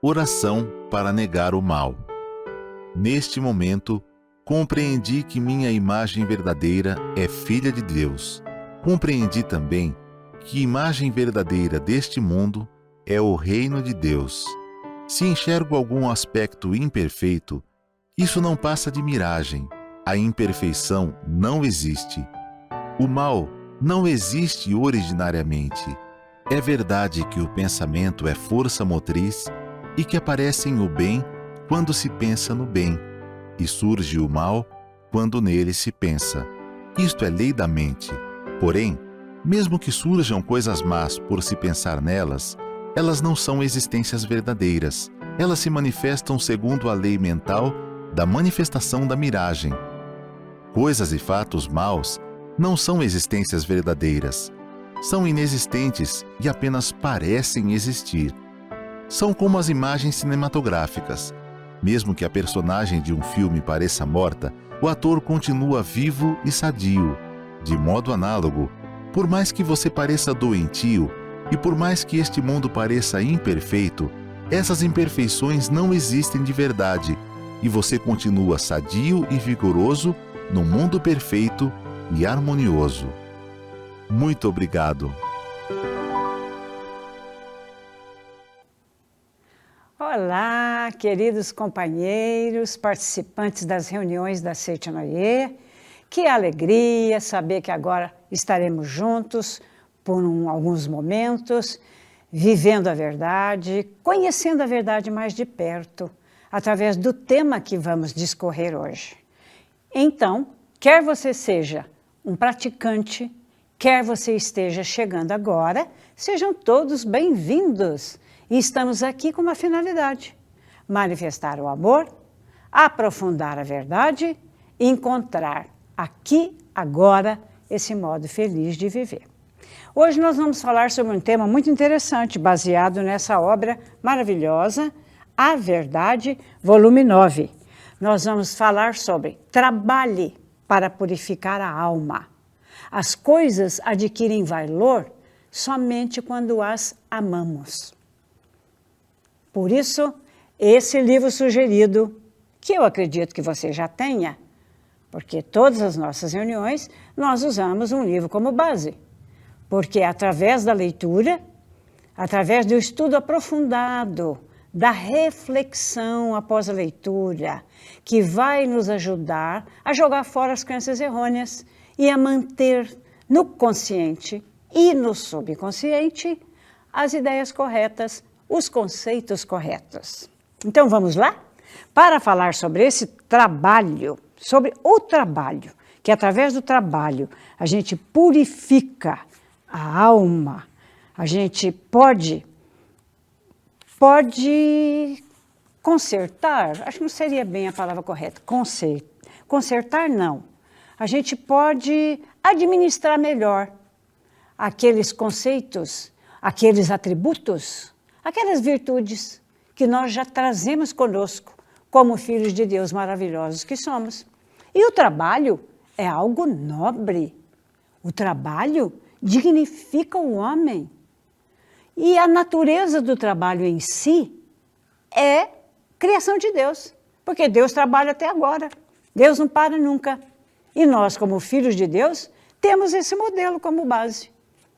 Oração para negar o mal. Neste momento, compreendi que minha imagem verdadeira é filha de Deus. Compreendi também que imagem verdadeira deste mundo é o reino de Deus. Se enxergo algum aspecto imperfeito, isso não passa de miragem. A imperfeição não existe. O mal não existe originariamente. É verdade que o pensamento é força motriz e que aparece o bem quando se pensa no bem, e surge o mal quando nele se pensa. Isto é lei da mente. Porém, mesmo que surjam coisas más por se pensar nelas, elas não são existências verdadeiras. Elas se manifestam segundo a lei mental da manifestação da miragem. Coisas e fatos maus não são existências verdadeiras. São inexistentes e apenas parecem existir. São como as imagens cinematográficas. Mesmo que a personagem de um filme pareça morta, o ator continua vivo e sadio. De modo análogo, por mais que você pareça doentio e por mais que este mundo pareça imperfeito, essas imperfeições não existem de verdade e você continua sadio e vigoroso no mundo perfeito e harmonioso. Muito obrigado. Olá, queridos companheiros, participantes das reuniões da Seite-Noyer. Que alegria saber que agora estaremos juntos por alguns momentos, vivendo a verdade, conhecendo a verdade mais de perto, através do tema que vamos discorrer hoje. Então, quer você seja um praticante, quer você esteja chegando agora, sejam todos bem-vindos. E estamos aqui com uma finalidade: manifestar o amor, aprofundar a verdade e encontrar aqui, agora, esse modo feliz de viver. Hoje nós vamos falar sobre um tema muito interessante, baseado nessa obra maravilhosa, A Verdade, volume 9. Nós vamos falar sobre trabalhe para purificar a alma. As coisas adquirem valor somente quando as amamos. Por isso, esse livro sugerido, que eu acredito que você já tenha, porque todas as nossas reuniões nós usamos um livro como base, porque através da leitura, através do estudo aprofundado, da reflexão após a leitura, que vai nos ajudar a jogar fora as crenças errôneas e a manter no consciente e no subconsciente as ideias corretas, os conceitos corretos. Então vamos lá? Para falar sobre esse trabalho, sobre o trabalho, que através do trabalho a gente purifica a alma, a gente pode consertar, acho que não seria bem a palavra correta, consertar não. A gente pode administrar melhor aqueles conceitos, aqueles atributos, aquelas virtudes que nós já trazemos conosco como filhos de Deus maravilhosos que somos. E o trabalho é algo nobre. O trabalho dignifica o homem. E a natureza do trabalho em si é criação de Deus, porque Deus trabalha até agora. Deus não para nunca. E nós, como filhos de Deus, temos esse modelo como base.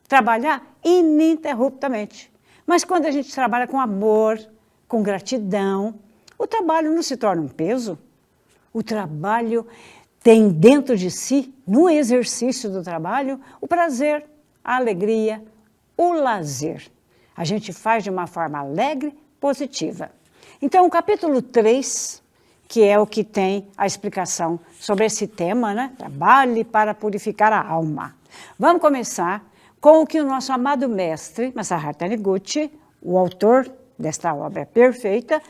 Trabalhar ininterruptamente. Mas quando a gente trabalha com amor, com gratidão, o trabalho não se torna um peso. O trabalho tem dentro de si, no exercício do trabalho, o prazer, a alegria, o lazer. A gente faz de uma forma alegre, positiva. Então, o capítulo 3, que é o que tem a explicação sobre esse tema, né? Trabalhe para purificar a alma. Vamos começar com o que o nosso amado mestre, Masaharu Taniguchi, o autor desta obra perfeita,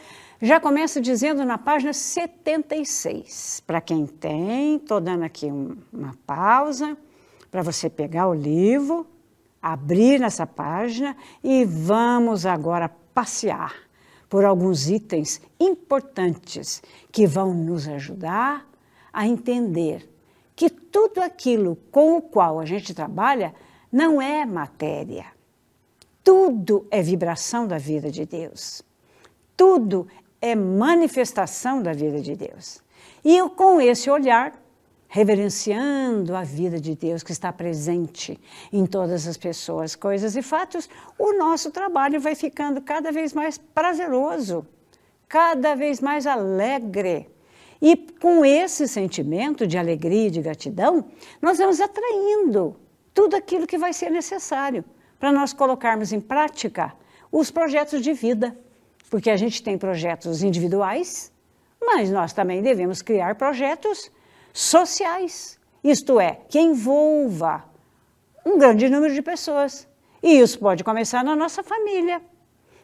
já começa dizendo na página 76. Para quem tem, estou dando aqui uma pausa para você pegar o livro, abrir nessa página e vamos agora passear por alguns itens importantes que vão nos ajudar a entender que tudo aquilo com o qual a gente trabalha não é matéria. Tudo é vibração da vida de Deus. tudo é manifestação da vida de Deus. E com esse olhar, reverenciando a vida de Deus que está presente em todas as pessoas, coisas e fatos, o nosso trabalho vai ficando cada vez mais prazeroso, cada vez mais alegre. E com esse sentimento de alegria e de gratidão, nós vamos atraindo tudo aquilo que vai ser necessário para nós colocarmos em prática os projetos de vida. Porque a gente tem projetos individuais, mas nós também devemos criar projetos sociais. Isto é, que envolva um grande número de pessoas. E isso pode começar na nossa família.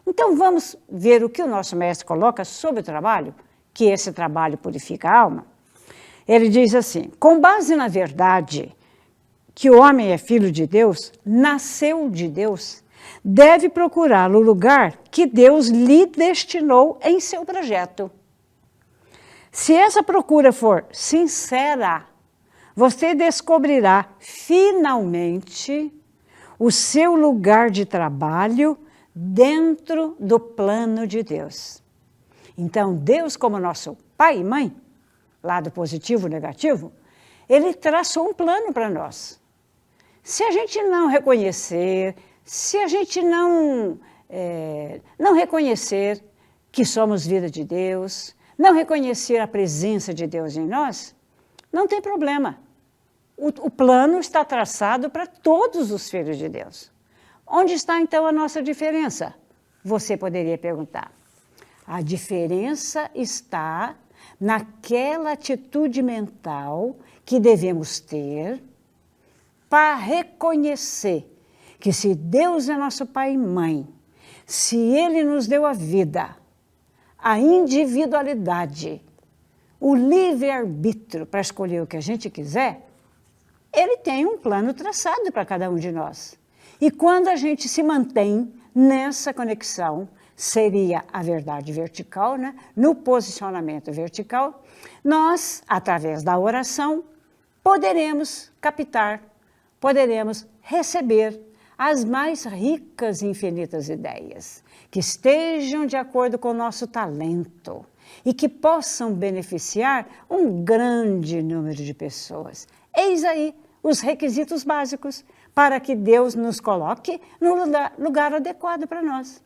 Então vamos ver o que o nosso mestre coloca sobre o trabalho, que esse trabalho purifica a alma. Ele diz assim: com base na verdade que o homem é filho de Deus, nasceu de Deus, deve procurar o lugar que Deus lhe destinou em seu projeto. Se essa procura for sincera, você descobrirá finalmente o seu lugar de trabalho dentro do plano de Deus. Então, Deus, como nosso pai e mãe, lado positivo e negativo, ele traçou um plano para nós. Se a gente não reconhecer, se a gente não reconhecer que somos vida de Deus, não reconhecer a presença de Deus em nós, não tem problema. O plano está traçado para todos os filhos de Deus. Onde está então a nossa diferença? Você poderia perguntar. A diferença está naquela atitude mental que devemos ter para reconhecer que se Deus é nosso pai e mãe, se Ele nos deu a vida, a individualidade, o livre-arbítrio para escolher o que a gente quiser, Ele tem um plano traçado para cada um de nós. E quando a gente se mantém nessa conexão, seria a verdade vertical, né? No posicionamento vertical, nós, através da oração, poderemos captar, poderemos receber as mais ricas e infinitas ideias, que estejam de acordo com o nosso talento e que possam beneficiar um grande número de pessoas. Eis aí os requisitos básicos para que Deus nos coloque no lugar adequado para nós.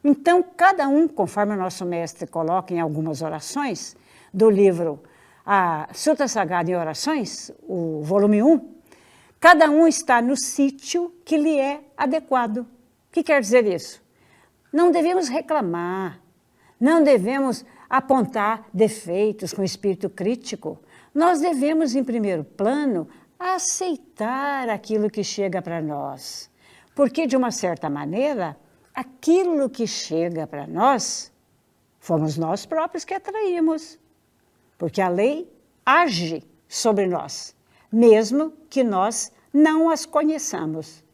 Então, cada um, conforme o nosso mestre coloca em algumas orações, do livro A Sutra Sagrada em Orações, o volume 1, cada um está no sítio que lhe é adequado. O que quer dizer isso? Não devemos reclamar, não devemos apontar defeitos com espírito crítico. Nós devemos, em primeiro plano, aceitar aquilo que chega para nós. Porque, de uma certa maneira, aquilo que chega para nós, fomos nós próprios que atraímos. Porque a lei age sobre nós, mesmo que nós não as conheçamos.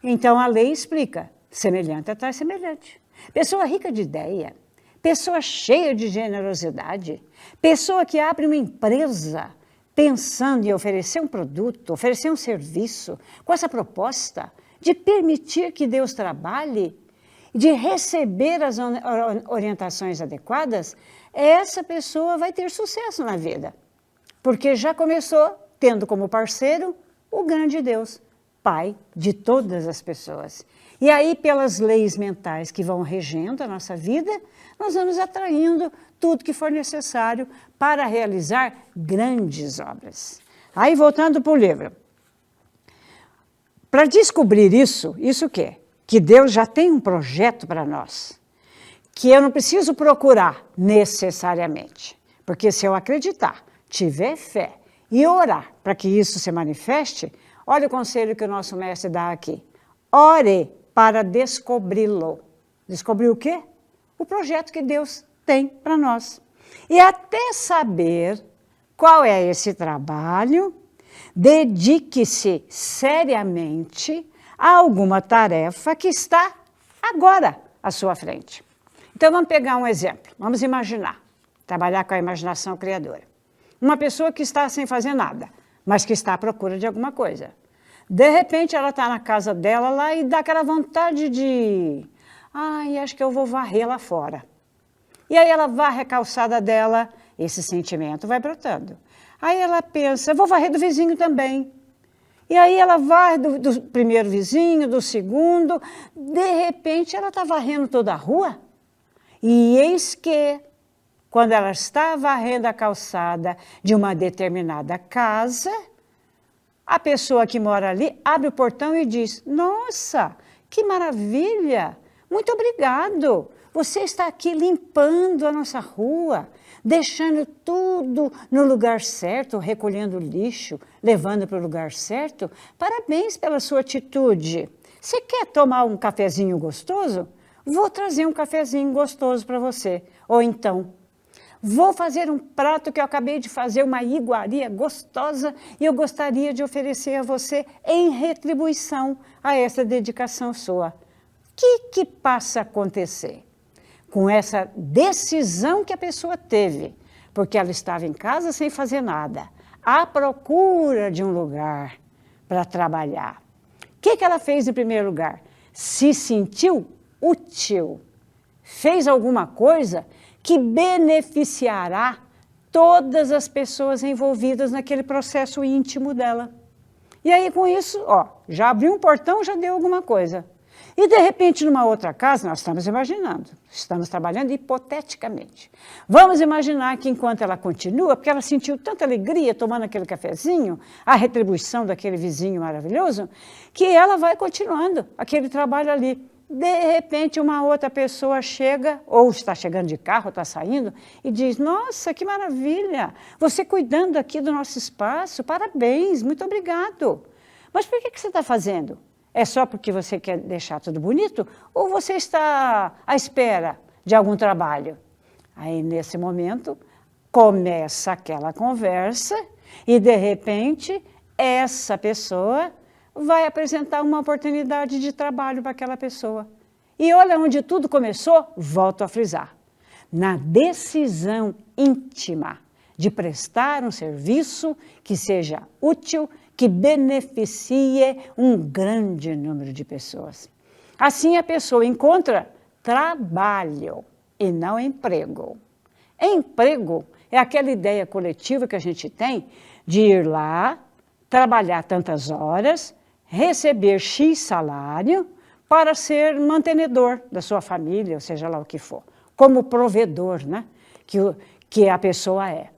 Então a lei explica, semelhante atrai semelhante. Pessoa rica de ideia, pessoa cheia de generosidade, pessoa que abre uma empresa pensando em oferecer um produto, oferecer um serviço, com essa proposta de permitir que Deus trabalhe, de receber as orientações adequadas, essa pessoa vai ter sucesso na vida. Porque já começou tendo como parceiro o grande Deus, Pai de todas as pessoas. E aí, pelas leis mentais que vão regendo a nossa vida, nós vamos atraindo tudo que for necessário para realizar grandes obras. Aí, voltando para o livro. Para descobrir isso o quê? Que Deus já tem um projeto para nós, que eu não preciso procurar necessariamente. Porque se eu acreditar, tiver fé e orar para que isso se manifeste, olha o conselho que o nosso mestre dá aqui. Ore para descobri-lo. Descobrir o quê? O projeto que Deus tem para nós. E até saber qual é esse trabalho, dedique-se seriamente a alguma tarefa que está agora à sua frente. Então vamos pegar um exemplo. Vamos imaginar, trabalhar com a imaginação criadora. Uma pessoa que está sem fazer nada, mas que está à procura de alguma coisa. De repente, ela está na casa dela lá e dá aquela vontade de... acho que eu vou varrer lá fora. E aí ela varre a calçada dela, esse sentimento vai brotando. Aí ela pensa, vou varrer do vizinho também. E aí ela varre do primeiro vizinho, do segundo, de repente ela está varrendo toda a rua. E eis que, quando ela está varrendo a calçada de uma determinada casa, a pessoa que mora ali abre o portão e diz, nossa, que maravilha, muito obrigado. Você está aqui limpando a nossa rua, deixando tudo no lugar certo, recolhendo o lixo, levando para o lugar certo. Parabéns pela sua atitude. Você quer tomar um cafezinho gostoso? Vou trazer um cafezinho gostoso para você. Ou então, vou fazer um prato que eu acabei de fazer, uma iguaria gostosa, e eu gostaria de oferecer a você em retribuição a essa dedicação sua. O que passa a acontecer? Com essa decisão que a pessoa teve, porque ela estava em casa sem fazer nada, à procura de um lugar para trabalhar. O que ela fez em primeiro lugar? Se sentiu útil, fez alguma coisa que beneficiará todas as pessoas envolvidas naquele processo íntimo dela. E aí, com isso, já abriu um portão, já deu alguma coisa. E, de repente, numa outra casa, nós estamos imaginando, estamos trabalhando hipoteticamente. Vamos imaginar que enquanto ela continua, porque ela sentiu tanta alegria tomando aquele cafezinho, a retribuição daquele vizinho maravilhoso, que ela vai continuando aquele trabalho ali. De repente, uma outra pessoa chega, ou está chegando de carro, está saindo, e diz, nossa, que maravilha, você cuidando aqui do nosso espaço, parabéns, muito obrigado. Mas por que você está fazendo? É só porque você quer deixar tudo bonito? Ou você está à espera de algum trabalho? Aí, nesse momento, começa aquela conversa e, de repente, essa pessoa vai apresentar uma oportunidade de trabalho para aquela pessoa. E olha onde tudo começou, volto a frisar, na decisão íntima de prestar um serviço que seja útil, que beneficie um grande número de pessoas. Assim a pessoa encontra trabalho e não emprego. Emprego é aquela ideia coletiva que a gente tem de ir lá, trabalhar tantas horas, receber X salário para ser mantenedor da sua família, ou seja lá o que for, como provedor, né? que a pessoa é.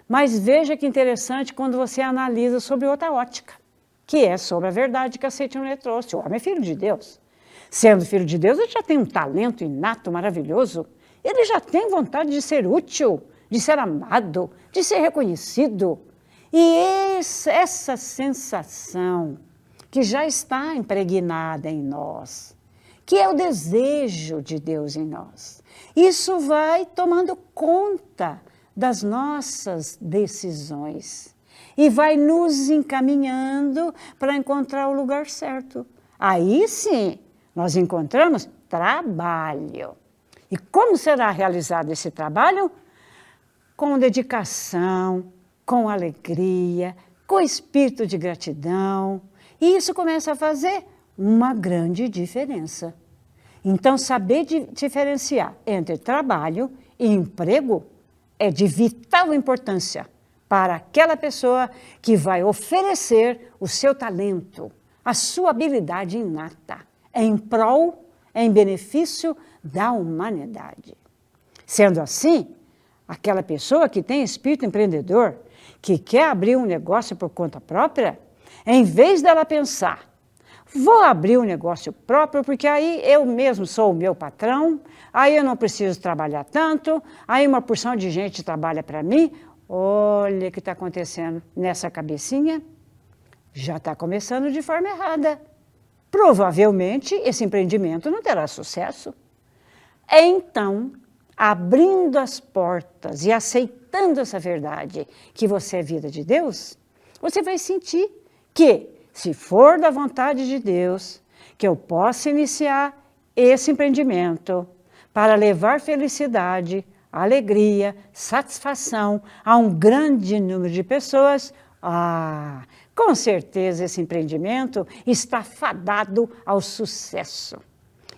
Mas veja que interessante quando você analisa sobre outra ótica, que é sobre a verdade que a Seiichi no Uê trouxe. O homem é filho de Deus. Sendo filho de Deus, ele já tem um talento inato maravilhoso. Ele já tem vontade de ser útil, de ser amado, de ser reconhecido. E essa sensação que já está impregnada em nós, que é o desejo de Deus em nós, isso vai tomando conta das nossas decisões e vai nos encaminhando para encontrar o lugar certo. Aí sim, nós encontramos trabalho. E como será realizado esse trabalho? Com dedicação, com alegria, com espírito de gratidão. E isso começa a fazer uma grande diferença. Então, saber diferenciar entre trabalho e emprego é de vital importância para aquela pessoa que vai oferecer o seu talento, a sua habilidade inata, em prol, em benefício da humanidade. Sendo assim, aquela pessoa que tem espírito empreendedor, que quer abrir um negócio por conta própria, em vez dela pensar, vou abrir um negócio próprio, porque aí eu mesmo sou o meu patrão, aí eu não preciso trabalhar tanto, aí uma porção de gente trabalha para mim. Olha o que está acontecendo nessa cabecinha. Já está começando de forma errada. Provavelmente esse empreendimento não terá sucesso. Então, abrindo as portas e aceitando essa verdade, que você é vida de Deus, você vai sentir que, se for da vontade de Deus, que eu possa iniciar esse empreendimento para levar felicidade, alegria, satisfação a um grande número de pessoas, com certeza esse empreendimento está fadado ao sucesso.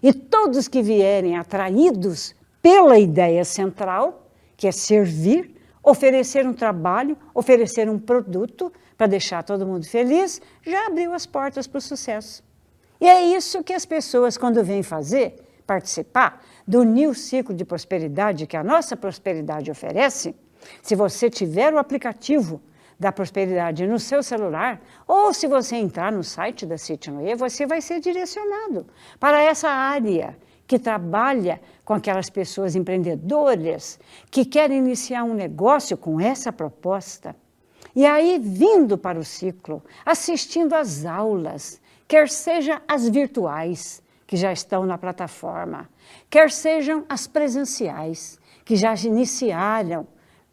E todos que vierem atraídos pela ideia central, que é servir, oferecer um trabalho, oferecer um produto para deixar todo mundo feliz, já abriu as portas para o sucesso. E é isso que as pessoas, quando vêm participar do New Ciclo de Prosperidade que a nossa prosperidade oferece, se você tiver o aplicativo da prosperidade no seu celular, ou se você entrar no site da Seitinoye, você vai ser direcionado para essa área que trabalha com aquelas pessoas empreendedoras que querem iniciar um negócio com essa proposta. E aí, vindo para o ciclo, assistindo às aulas, quer sejam as virtuais, que já estão na plataforma, quer sejam as presenciais, que já iniciaram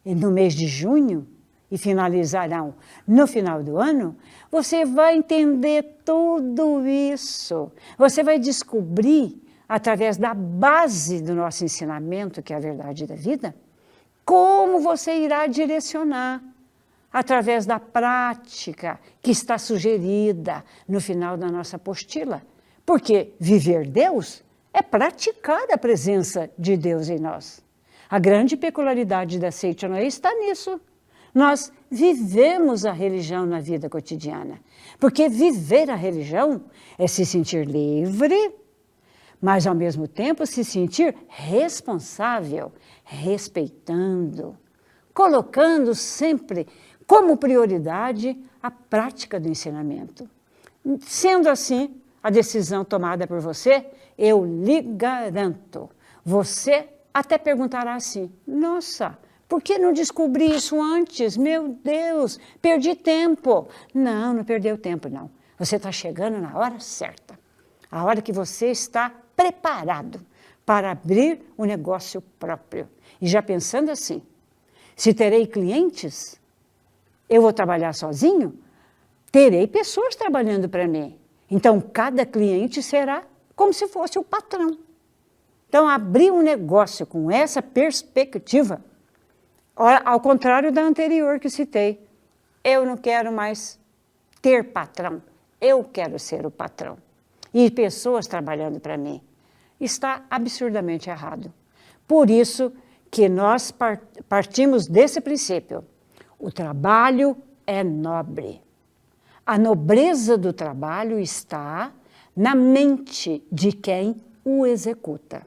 no mês de junho e finalizarão no final do ano, você vai entender tudo isso. Você vai descobrir, através da base do nosso ensinamento, que é a verdade da vida, como você irá direcionar, através da prática que está sugerida no final da nossa apostila. Porque viver Deus é praticar a presença de Deus em nós. A grande peculiaridade da Seitinoye está nisso. Nós vivemos a religião na vida cotidiana. Porque viver a religião é se sentir livre, mas ao mesmo tempo se sentir responsável, respeitando, colocando sempre como prioridade a prática do ensinamento. Sendo assim, a decisão tomada por você, eu lhe garanto, você até perguntará assim, nossa, por que não descobri isso antes? Meu Deus, perdi tempo. Não, não perdeu tempo, não. Você está chegando na hora certa, a hora que você está preparado para abrir um negócio próprio. E já pensando assim, se terei clientes, eu vou trabalhar sozinho? Terei pessoas trabalhando para mim. Então, cada cliente será como se fosse o patrão. Então, abrir um negócio com essa perspectiva, ao contrário da anterior que citei, eu não quero mais ter patrão, eu quero ser o patrão. E pessoas trabalhando para mim. Está absurdamente errado. Por isso que nós partimos desse princípio. O trabalho é nobre. A nobreza do trabalho está na mente de quem o executa.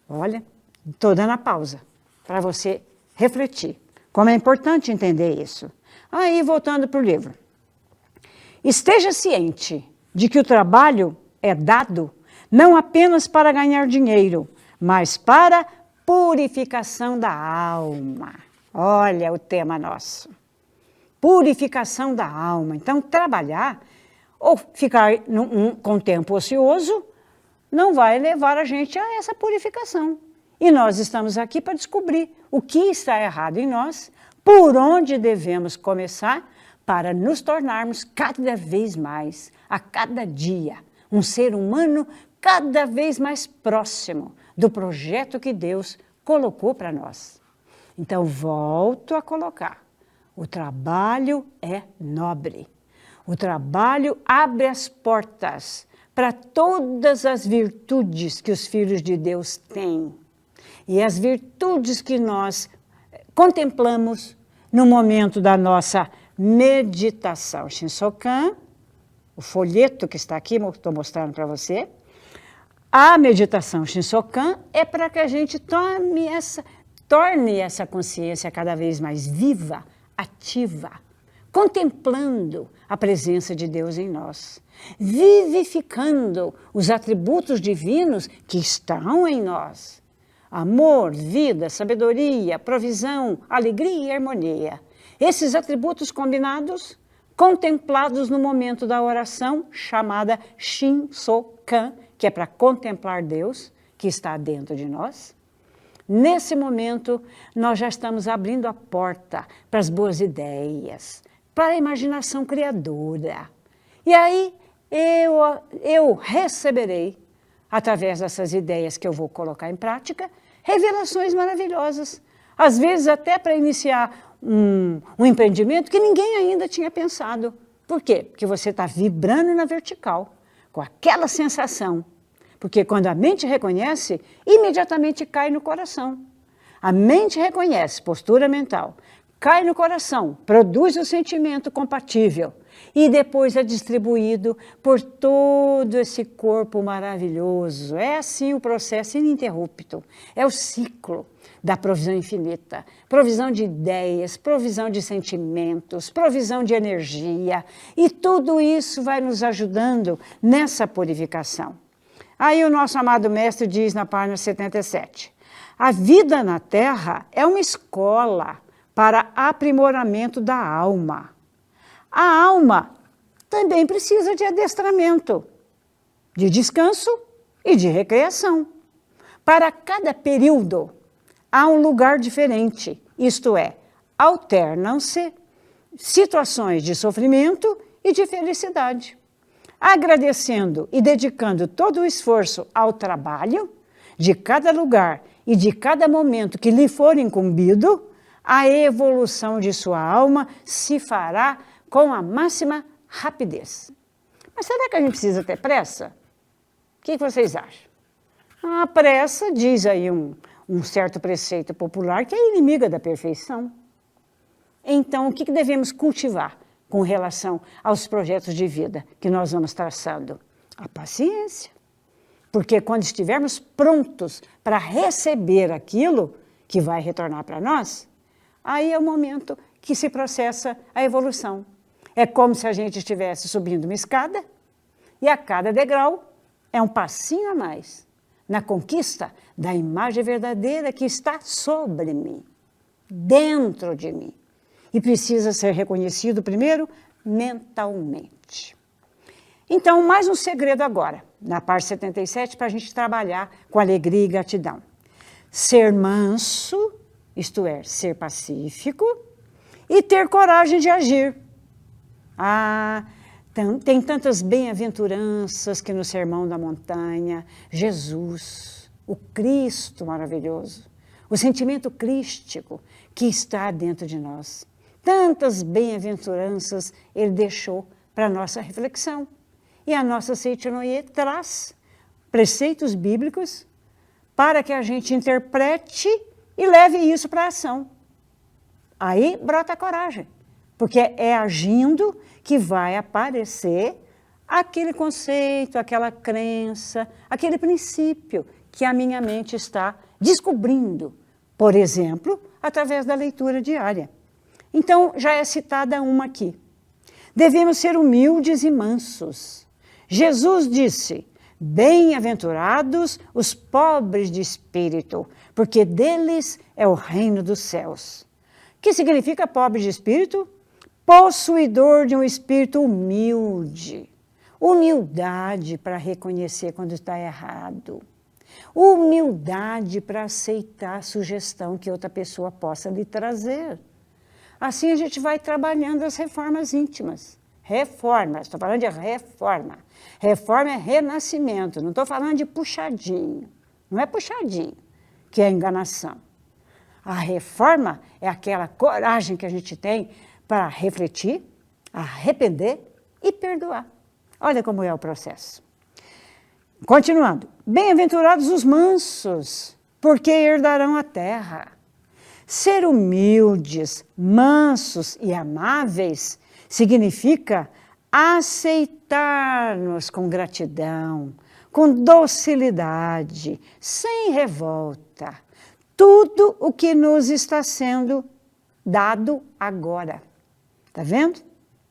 Olha, estou dando a pausa para você refletir. Como é importante entender isso. Aí, voltando para o livro. Esteja ciente de que o trabalho é dado não apenas para ganhar dinheiro, mas para purificação da alma. Olha o tema nosso. Purificação da alma. Então, trabalhar ou ficar com tempo ocioso não vai levar a gente a essa purificação. E nós estamos aqui para descobrir o que está errado em nós, por onde devemos começar para nos tornarmos cada vez mais, a cada dia, um ser humano cada vez mais próximo do projeto que Deus colocou para nós. Então, volto a colocar. O trabalho é nobre. O trabalho abre as portas para todas as virtudes que os filhos de Deus têm. E as virtudes que nós contemplamos no momento da nossa meditação. Shinsokan, o folheto que está aqui, estou mostrando para você. A meditação Shinsokan é para que a gente torne essa consciência cada vez mais viva, ativa, contemplando a presença de Deus em nós, vivificando os atributos divinos que estão em nós. Amor, vida, sabedoria, provisão, alegria e harmonia. Esses atributos combinados, contemplados no momento da oração, chamada Shinsokan, que é para contemplar Deus, que está dentro de nós. Nesse momento, nós já estamos abrindo a porta para as boas ideias, para a imaginação criadora. E aí, eu receberei, através dessas ideias que eu vou colocar em prática, revelações maravilhosas. Às vezes, até para iniciar um empreendimento que ninguém ainda tinha pensado. Por quê? Porque você está vibrando na vertical, com aquela sensação Porque quando a mente reconhece, imediatamente cai no coração. A mente reconhece, postura mental, cai no coração, produz o sentimento compatível e depois é distribuído por todo esse corpo maravilhoso. É assim o processo ininterrupto, é o ciclo da provisão infinita, provisão de ideias, provisão de sentimentos, provisão de energia, e tudo isso vai nos ajudando nessa purificação. Aí o nosso amado mestre diz na página 77, a vida na Terra é uma escola para aprimoramento da alma. A alma também precisa de adestramento, de descanso e de recreação. Para cada período, há um lugar diferente, isto é, alternam-se situações de sofrimento e de felicidade. Agradecendo e dedicando todo o esforço ao trabalho de cada lugar e de cada momento que lhe for incumbido, a evolução de sua alma se fará com a máxima rapidez. Mas será que a gente precisa ter pressa? O que vocês acham? A pressa, diz aí um certo preceito popular, que é inimiga da perfeição. Então, o que devemos cultivar com relação aos projetos de vida que nós vamos traçando? A paciência. Porque quando estivermos prontos para receber aquilo que vai retornar para nós, aí é o momento que se processa a evolução. É como se a gente estivesse subindo uma escada e a cada degrau é um passinho a mais na conquista da imagem verdadeira que está sobre mim, dentro de mim. E precisa ser reconhecido primeiro mentalmente. Então, mais um segredo agora, na parte 77, para a gente trabalhar com alegria e gratidão. Ser manso, isto é, ser pacífico, e ter coragem de agir. Tem tantas bem-aventuranças que no Sermão da Montanha, Jesus, o Cristo maravilhoso, o sentimento crístico que está dentro de nós. Tantas bem-aventuranças ele deixou para a nossa reflexão. E a nossa Seitinoye traz preceitos bíblicos para que a gente interprete e leve isso para a ação. Aí brota a coragem, porque é agindo que vai aparecer aquele conceito, aquela crença, aquele princípio que a minha mente está descobrindo, por exemplo, através da leitura diária. Então, já é citada uma aqui. Devemos ser humildes e mansos. Jesus disse, bem-aventurados os pobres de espírito, porque deles é o reino dos céus. O que significa pobre de espírito? Possuidor de um espírito humilde. Humildade para reconhecer quando está errado. Humildade para aceitar a sugestão que outra pessoa possa lhe trazer. Assim a gente vai trabalhando as reformas íntimas. Reforma, estou falando de reforma. Reforma é renascimento, não estou falando de puxadinho. Não é puxadinho, que é enganação. A reforma é aquela coragem que a gente tem para refletir, arrepender e perdoar. Olha como é o processo. Continuando. Bem-aventurados os mansos, porque herdarão a terra. Ser humildes, mansos e amáveis significa aceitar-nos com gratidão, com docilidade, sem revolta, tudo o que nos está sendo dado agora. Está vendo?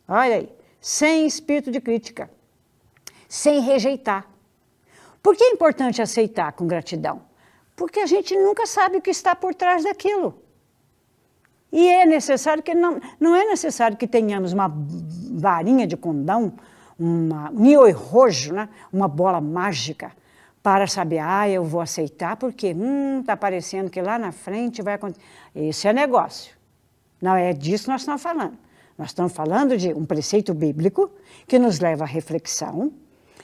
Olha aí, sem espírito de crítica, sem rejeitar. Por que é importante aceitar com gratidão? Porque a gente nunca sabe o que está por trás daquilo. E é necessário que não é necessário que tenhamos uma varinha de condão, um ioirojo, né? Uma bola mágica, para saber, eu vou aceitar porque está parecendo que lá na frente vai acontecer. Esse é negócio. Não é disso que nós estamos falando. Nós estamos falando de um preceito bíblico que nos leva à reflexão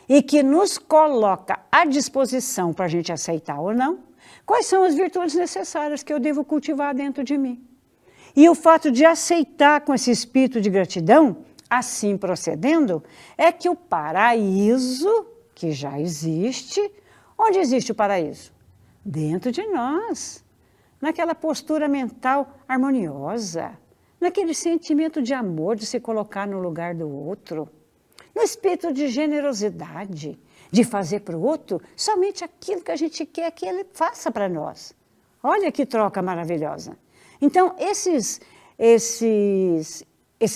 e que nos coloca à disposição para a gente aceitar ou não quais são as virtudes necessárias que eu devo cultivar dentro de mim. E o fato de aceitar com esse espírito de gratidão, assim procedendo, é que o paraíso, que já existe, Onde existe o paraíso? Dentro de nós, naquela postura mental harmoniosa, naquele sentimento de amor, de se colocar no lugar do outro, no espírito de generosidade, de fazer para o outro somente aquilo que a gente quer que ele faça para nós. Olha que troca maravilhosa. Então, esses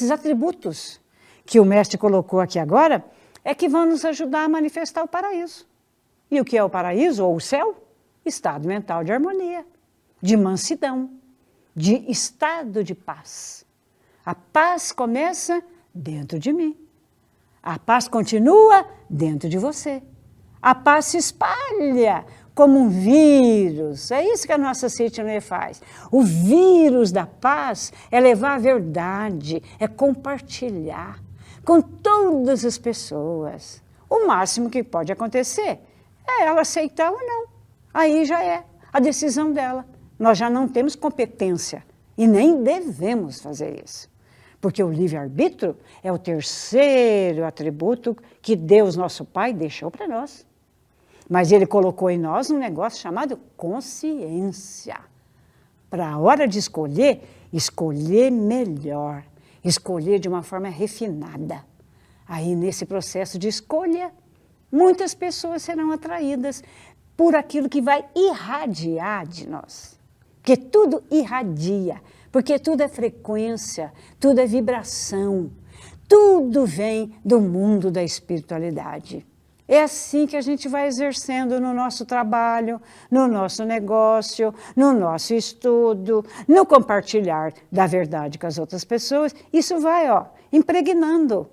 atributos que o mestre colocou aqui agora é que vão nos ajudar a manifestar o paraíso. E o que é o paraíso, ou o céu? Estado mental de harmonia, de mansidão, de estado de paz. A paz começa dentro de mim. A paz continua dentro de você. A paz se espalha como um vírus. É isso que a nossa Seita-no-Ie faz. O vírus da paz é levar a verdade, é compartilhar com todas as pessoas. O máximo que pode acontecer é ela aceitar ou não. Aí já é a decisão dela. Nós já não temos competência e nem devemos fazer isso. Porque o livre-arbítrio é o terceiro atributo que Deus, nosso Pai, deixou para nós. Mas Ele colocou em nós um negócio chamado consciência. Para a hora de escolher, escolher melhor, escolher de uma forma refinada. Aí, nesse processo de escolha, muitas pessoas serão atraídas por aquilo que vai irradiar de nós. Porque tudo irradia, porque tudo é frequência, tudo é vibração, tudo vem do mundo da espiritualidade. É assim que a gente vai exercendo no nosso trabalho, no nosso negócio, no nosso estudo, no compartilhar da verdade com as outras pessoas. Isso vai, impregnando.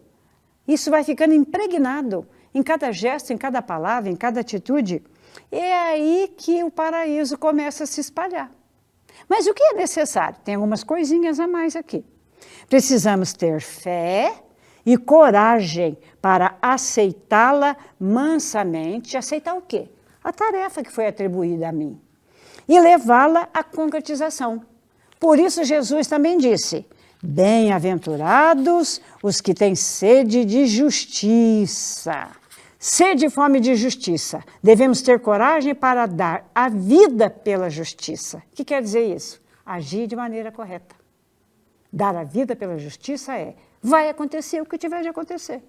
Isso vai ficando impregnado em cada gesto, em cada palavra, em cada atitude. É aí que o paraíso começa a se espalhar. Mas o que é necessário? Tem algumas coisinhas a mais aqui. Precisamos ter fé e coragem para aceitá-la mansamente. Aceitar o quê? A tarefa que foi atribuída a mim. E levá-la à concretização. Por isso Jesus também disse: bem-aventurados os que têm sede de justiça. Sede e fome de justiça. Devemos ter coragem para dar a vida pela justiça. O que quer dizer isso? Agir de maneira correta. Dar a vida pela justiça vai acontecer o que tiver de acontecer.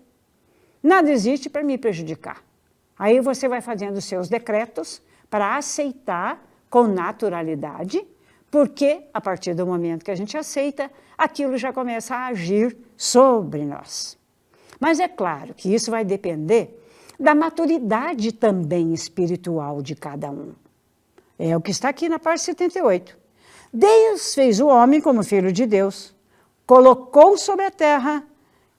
Nada existe para me prejudicar. Aí você vai fazendo os seus decretos para aceitar com naturalidade, porque a partir do momento que a gente aceita, aquilo já começa a agir sobre nós. Mas é claro que isso vai depender da maturidade também espiritual de cada um. É o que está aqui na parte 78. Deus fez o homem como filho de Deus, colocou sobre a terra,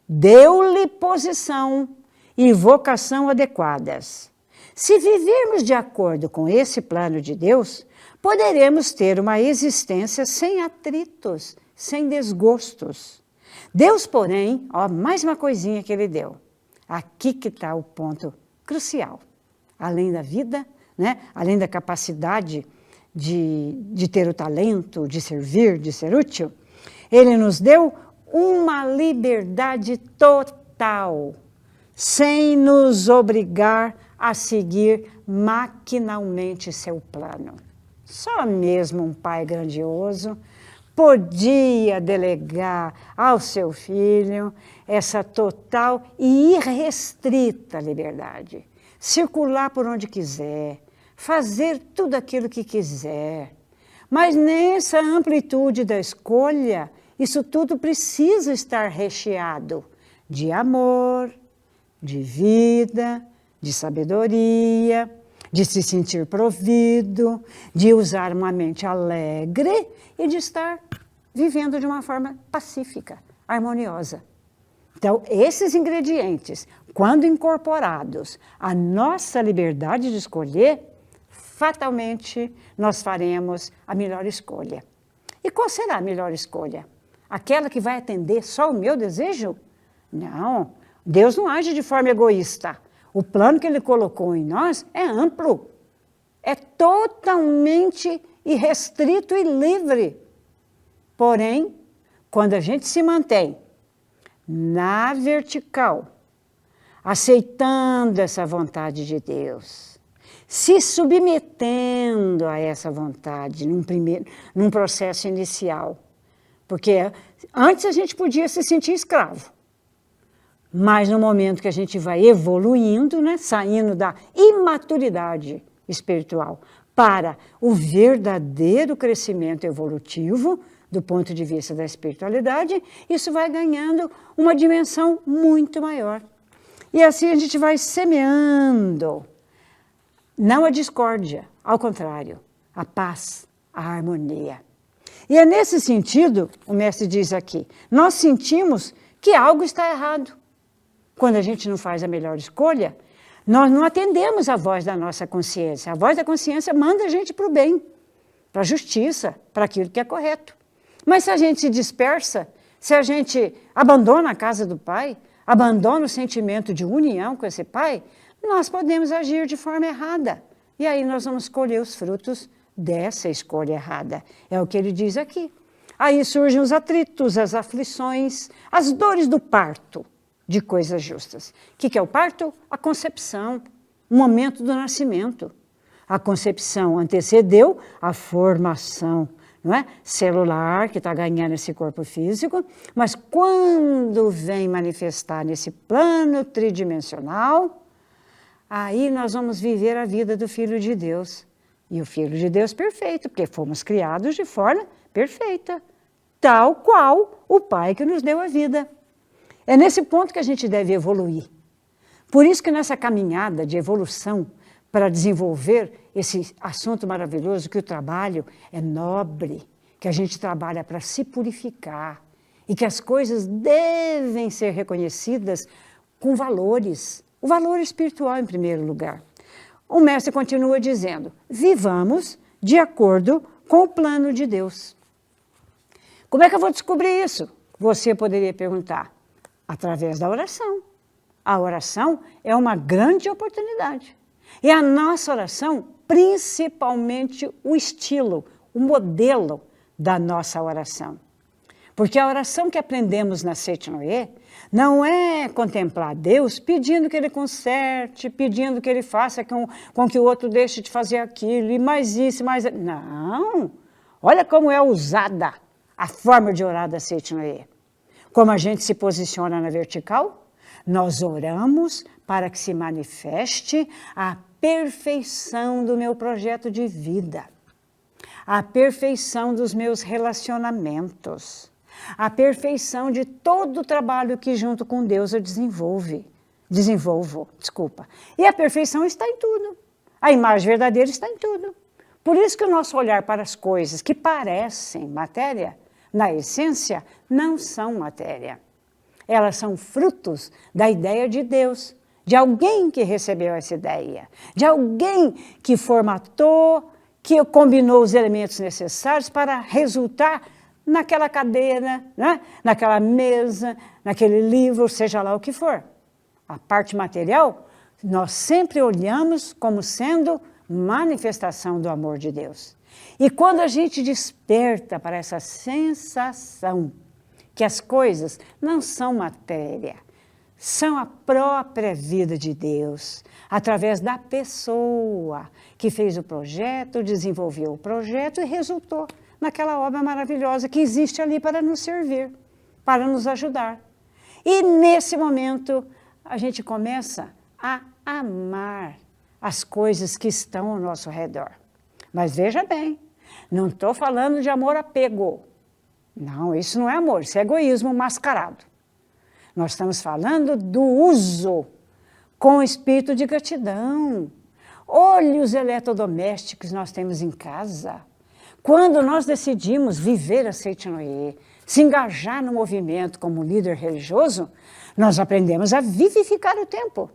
deu-lhe posição e vocação adequadas. Se vivermos de acordo com esse plano de Deus, poderemos ter uma existência sem atritos, sem desgostos. Deus, porém, mais uma coisinha que Ele deu. Aqui que está o ponto crucial. Além da vida, além da capacidade de ter o talento, de servir, de ser útil, Ele nos deu uma liberdade total, sem nos obrigar a seguir maquinalmente seu plano. Só mesmo um pai grandioso podia delegar ao seu filho essa total e irrestrita liberdade. Circular por onde quiser, fazer tudo aquilo que quiser. Mas nessa amplitude da escolha, isso tudo precisa estar recheado de amor, de vida, de sabedoria, de se sentir provido, de usar uma mente alegre e de estar vivendo de uma forma pacífica, harmoniosa. Então, esses ingredientes, quando incorporados à nossa liberdade de escolher, fatalmente nós faremos a melhor escolha. E qual será a melhor escolha? Aquela que vai atender só o meu desejo? Não, Deus não age de forma egoísta. O plano que Ele colocou em nós é amplo, é totalmente irrestrito e livre. Porém, quando a gente se mantém na vertical, aceitando essa vontade de Deus, se submetendo a essa vontade num processo inicial. Porque antes a gente podia se sentir escravo. Mas no momento que a gente vai evoluindo, né, saindo da imaturidade espiritual para o verdadeiro crescimento evolutivo, do ponto de vista da espiritualidade, isso vai ganhando uma dimensão muito maior. E assim a gente vai semeando, não a discórdia, ao contrário, a paz, a harmonia. E é nesse sentido, o mestre diz aqui, nós sentimos que algo está errado. Quando a gente não faz a melhor escolha, nós não atendemos a voz da nossa consciência. A voz da consciência manda a gente para o bem, para a justiça, para aquilo que é correto. Mas se a gente se dispersa, se a gente abandona a casa do Pai, abandona o sentimento de união com esse Pai, nós podemos agir de forma errada. E aí nós vamos colher os frutos dessa escolha errada. É o que ele diz aqui. Aí surgem os atritos, as aflições, as dores do parto de coisas justas. O que é o parto? A concepção, o momento do nascimento. A concepção antecedeu a formação, não é? Celular, que está ganhando esse corpo físico, mas quando vem manifestar nesse plano tridimensional, aí nós vamos viver a vida do Filho de Deus. E o Filho de Deus perfeito, porque fomos criados de forma perfeita, tal qual o Pai que nos deu a vida. É nesse ponto que a gente deve evoluir. Por isso que nessa caminhada de evolução, para desenvolver esse assunto maravilhoso, que o trabalho é nobre, que a gente trabalha para se purificar e que as coisas devem ser reconhecidas com valores, o valor espiritual em primeiro lugar. O mestre continua dizendo, vivamos de acordo com o plano de Deus. Como é que eu vou descobrir isso? Você poderia perguntar. Através da oração. A oração é uma grande oportunidade. E a nossa oração, principalmente o estilo, o modelo da nossa oração. Porque a oração que aprendemos na Seita-no-Ie não é contemplar Deus pedindo que Ele conserte, pedindo que Ele faça com que o outro deixe de fazer aquilo, e mais isso, mais... Não! Olha como é usada a forma de orar da Seita-no-Ie. Como a gente se posiciona na vertical, nós oramos para que se manifeste a perfeição do meu projeto de vida, a perfeição dos meus relacionamentos, a perfeição de todo o trabalho que junto com Deus eu desenvolvo. E a perfeição está em tudo. A imagem verdadeira está em tudo. Por isso que o nosso olhar para as coisas que parecem matéria, na essência, não são matéria. Elas são frutos da ideia de Deus, de alguém que recebeu essa ideia, de alguém que formatou, que combinou os elementos necessários para resultar naquela cadeira, né? Naquela mesa, naquele livro, seja lá o que for. A parte material, nós sempre olhamos como sendo manifestação do amor de Deus. E quando a gente desperta para essa sensação que as coisas não são matéria, são a própria vida de Deus, através da pessoa que fez o projeto, desenvolveu o projeto e resultou naquela obra maravilhosa que existe ali para nos servir, para nos ajudar. E nesse momento a gente começa a amar as coisas que estão ao nosso redor. Mas veja bem, não estou falando de amor-apego. Não, isso não é amor, isso é egoísmo mascarado. Nós estamos falando do uso com o espírito de gratidão. Olhe os eletrodomésticos que nós temos em casa. Quando nós decidimos viver a Seita-no-Ie, se engajar no movimento como líder religioso, nós aprendemos a vivificar o tempo.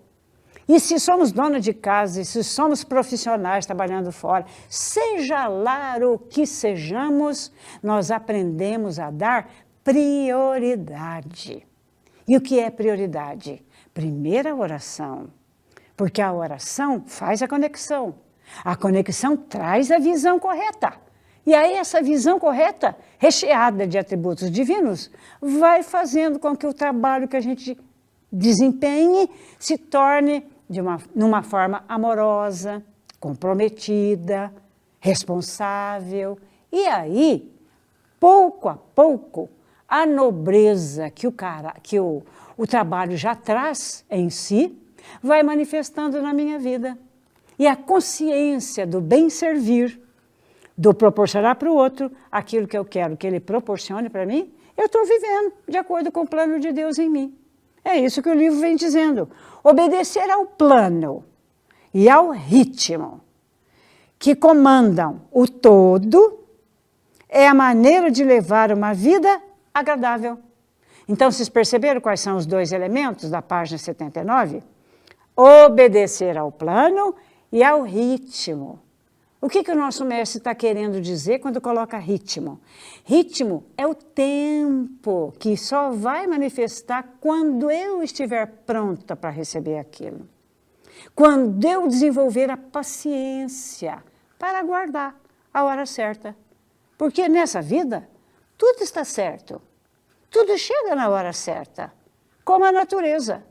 E se somos dona de casa, e se somos profissionais trabalhando fora, seja lá o que sejamos, nós aprendemos a dar prioridade. E o que é prioridade? Primeira oração, porque a oração faz a conexão traz a visão correta. E aí essa visão correta, recheada de atributos divinos, vai fazendo com que o trabalho que a gente desempenhe se torne numa forma amorosa, comprometida, responsável. E aí, pouco a pouco, a nobreza que o trabalho já traz em si, vai manifestando na minha vida. E a consciência do bem servir, do proporcionar para o outro aquilo que eu quero que ele proporcione para mim, eu estou vivendo de acordo com o plano de Deus em mim. É isso que o livro vem dizendo. Obedecer ao plano e ao ritmo que comandam o todo é a maneira de levar uma vida agradável. Então, vocês perceberam quais são os dois elementos da página 79? Obedecer ao plano e ao ritmo. O que o nosso mestre está querendo dizer quando coloca ritmo? Ritmo é o tempo que só vai manifestar quando eu estiver pronta para receber aquilo. Quando eu desenvolver a paciência para aguardar a hora certa. Porque nessa vida, tudo está certo. Tudo chega na hora certa, como a natureza.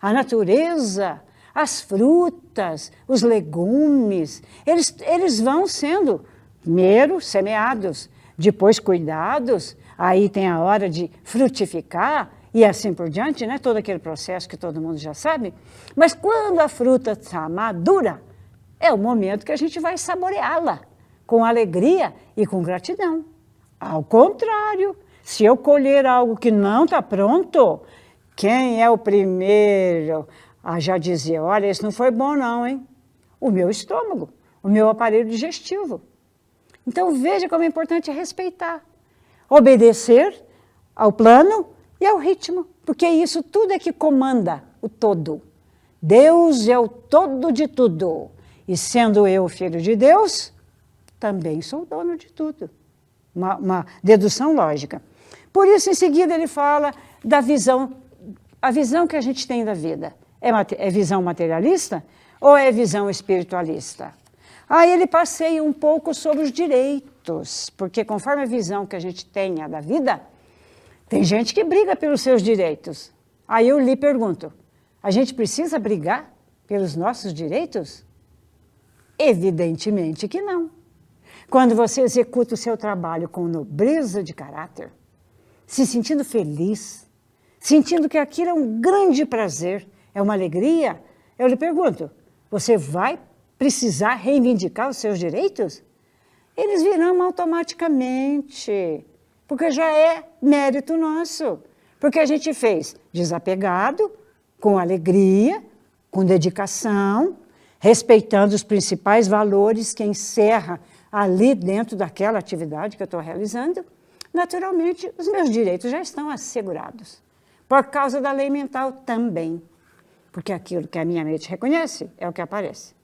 A natureza, as frutas, os legumes, eles vão sendo primeiro semeados, depois cuidados, aí tem a hora de frutificar e assim por diante, né? Todo aquele processo que todo mundo já sabe. Mas quando a fruta está madura, é o momento que a gente vai saboreá-la com alegria e com gratidão. Ao contrário, se eu colher algo que não está pronto, quem é o primeiro a já dizer, olha, isso não foi bom não, hein? O meu estômago, o meu aparelho digestivo. Então veja como é importante respeitar, obedecer ao plano e ao ritmo, porque isso tudo é que comanda o todo. Deus é o todo de tudo, e sendo eu filho de Deus, também sou dono de tudo. Uma dedução lógica. Por isso, em seguida, ele fala da visão, a visão que a gente tem da vida. É visão materialista ou é visão espiritualista? Aí ele passeia um pouco sobre os direitos, porque conforme a visão que a gente tenha da vida, tem gente que briga pelos seus direitos. Aí eu lhe pergunto, a gente precisa brigar pelos nossos direitos? Evidentemente que não. Quando você executa o seu trabalho com nobreza de caráter, se sentindo feliz, sentindo que aquilo é um grande prazer, é uma alegria, eu lhe pergunto, você vai precisar reivindicar os seus direitos? Eles virão automaticamente, porque já é mérito nosso, porque a gente fez desapegado, com alegria, com dedicação, respeitando os principais valores que encerra ali dentro daquela atividade que eu estou realizando, naturalmente os meus direitos já estão assegurados. Por causa da lei mental também, porque aquilo que a minha mente reconhece é o que aparece.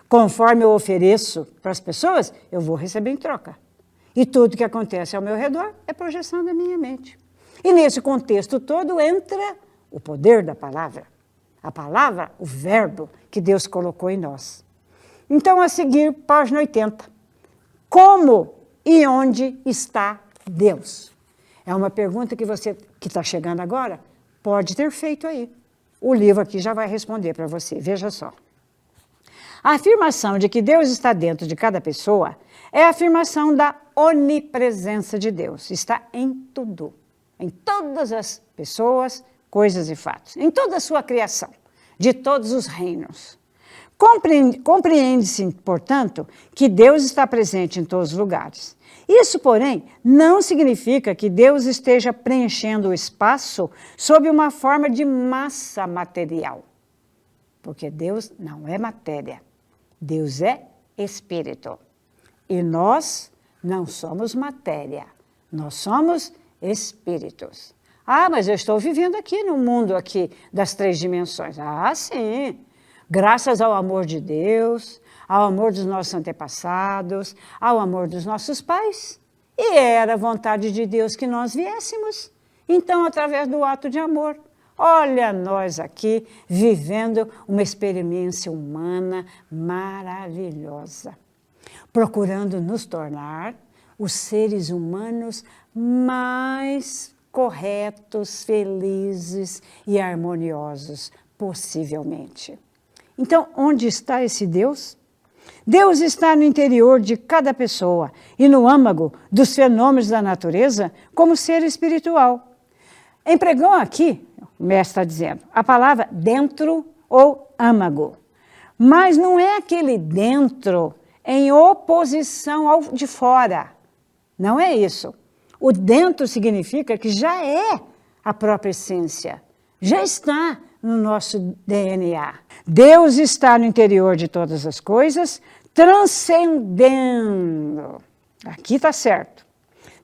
Conforme eu ofereço para as pessoas, eu vou receber em troca. E tudo que acontece ao meu redor é projeção da minha mente. E nesse contexto todo entra o poder da palavra. A palavra, o verbo que Deus colocou em nós. Então, a seguir, página 80. Como e onde está Deus? É uma pergunta que você, que está chegando agora, pode ter feito aí. O livro aqui já vai responder para você, veja só. A afirmação de que Deus está dentro de cada pessoa é a afirmação da onipresença de Deus. Está em tudo, em todas as pessoas, coisas e fatos, em toda a sua criação, de todos os reinos. Compreende-se, portanto, que Deus está presente em todos os lugares. Isso, porém, não significa que Deus esteja preenchendo o espaço sob uma forma de massa material. Porque Deus não é matéria. Deus é espírito. E nós não somos matéria. Nós somos espíritos. Ah, mas eu estou vivendo aqui no mundo aqui das 3 dimensões. Ah, sim. Graças ao amor de Deus, ao amor dos nossos antepassados, ao amor dos nossos pais. E era a vontade de Deus que nós viéssemos. Então, através do ato de amor, olha nós aqui vivendo uma experiência humana maravilhosa, procurando nos tornar os seres humanos mais corretos, felizes e harmoniosos, possivelmente. Então, onde está esse Deus? Deus está no interior de cada pessoa e no âmago dos fenômenos da natureza como ser espiritual. Empregou aqui, o mestre está dizendo, a palavra dentro ou âmago. Mas não é aquele dentro em oposição ao de fora. Não é isso. O dentro significa que já é a própria essência. Já está no nosso DNA. Deus está no interior de todas as coisas, transcendendo. Aqui está certo.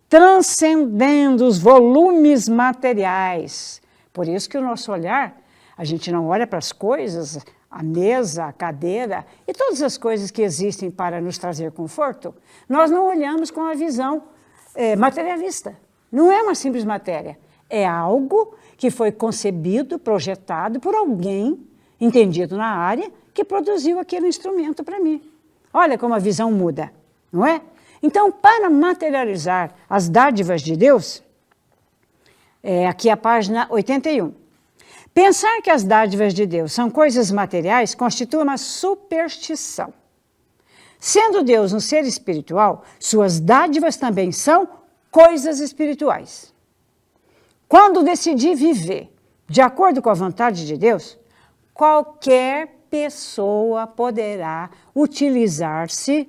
Transcendendo os volumes materiais. Por isso que o nosso olhar, a gente não olha para as coisas, a mesa, a cadeira e todas as coisas que existem para nos trazer conforto, nós não olhamos com a visão materialista. Não é uma simples matéria. É algo que foi concebido, projetado por alguém entendido na área que produziu aquele instrumento para mim. Olha como a visão muda, não é? Então, para materializar as dádivas de Deus, aqui a página 81. Pensar que as dádivas de Deus são coisas materiais constitui uma superstição. Sendo Deus um ser espiritual, suas dádivas também são coisas espirituais. Quando decidi viver de acordo com a vontade de Deus, qualquer pessoa poderá utilizar-se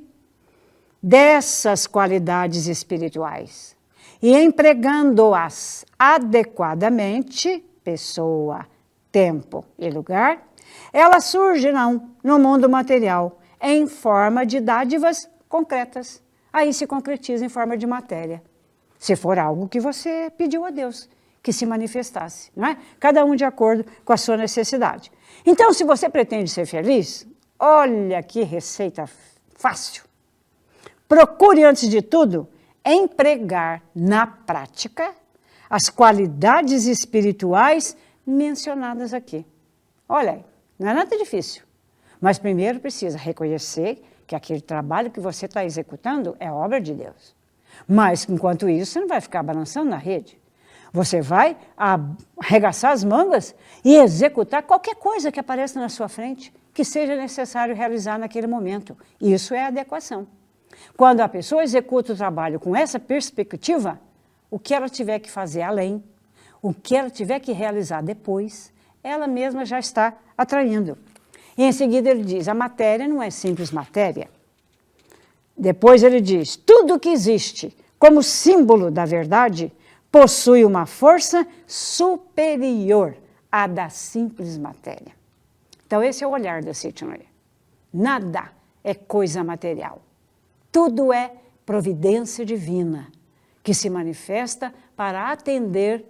dessas qualidades espirituais e empregando-as adequadamente, pessoa, tempo e lugar, elas surgirão no mundo material em forma de dádivas concretas. Aí se concretiza em forma de matéria. Se for algo que você pediu a Deus que se manifestasse, não é? Cada um de acordo com a sua necessidade. Então, se você pretende ser feliz, olha que receita fácil. Procure, antes de tudo, empregar na prática as qualidades espirituais mencionadas aqui. Olha aí, não é nada difícil. Mas primeiro precisa reconhecer que aquele trabalho que você está executando é obra de Deus. Mas, enquanto isso, você não vai ficar balançando na rede. Você vai arregaçar as mangas e executar qualquer coisa que apareça na sua frente, que seja necessário realizar naquele momento. Isso é adequação. Quando a pessoa executa o trabalho com essa perspectiva, o que ela tiver que fazer além, o que ela tiver que realizar depois, ela mesma já está atraindo. E em seguida ele diz, a matéria não é simples matéria. Depois ele diz, tudo que existe como símbolo da verdade possui uma força superior à da simples matéria. Então esse é o olhar da Seitonoi. Nada é coisa material. Tudo é providência divina, que se manifesta para atender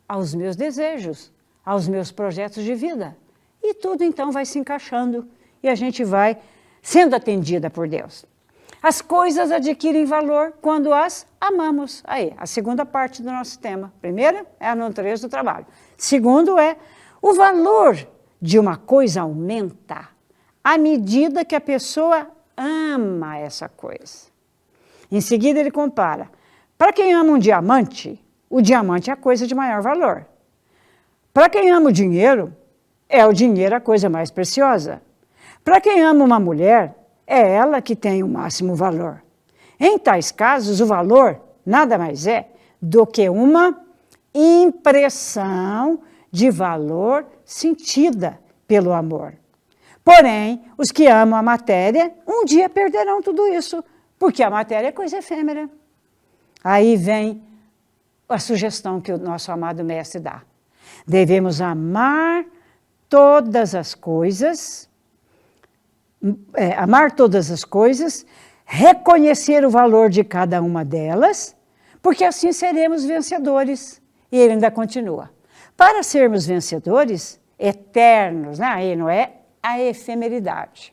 aos meus desejos, aos meus projetos de vida. E tudo então vai se encaixando e a gente vai sendo atendida por Deus. As coisas adquirem valor quando as amamos. Aí, a segunda parte do nosso tema. Primeiro é a natureza do trabalho. Segundo é o valor de uma coisa aumenta à medida que a pessoa ama essa coisa. Em seguida ele compara. Para quem ama um diamante, o diamante é a coisa de maior valor. Para quem ama o dinheiro a coisa mais preciosa. Para quem ama uma mulher, é ela que tem o máximo valor. Em tais casos, o valor nada mais é do que uma impressão de valor sentida pelo amor. Porém, os que amam a matéria, um dia perderão tudo isso, porque a matéria é coisa efêmera. Aí vem a sugestão que o nosso amado mestre dá. Devemos amar todas as coisas, reconhecer o valor de cada uma delas, porque assim seremos vencedores. E ele ainda continua. Para sermos vencedores eternos, né? Aí não é a efemeridade,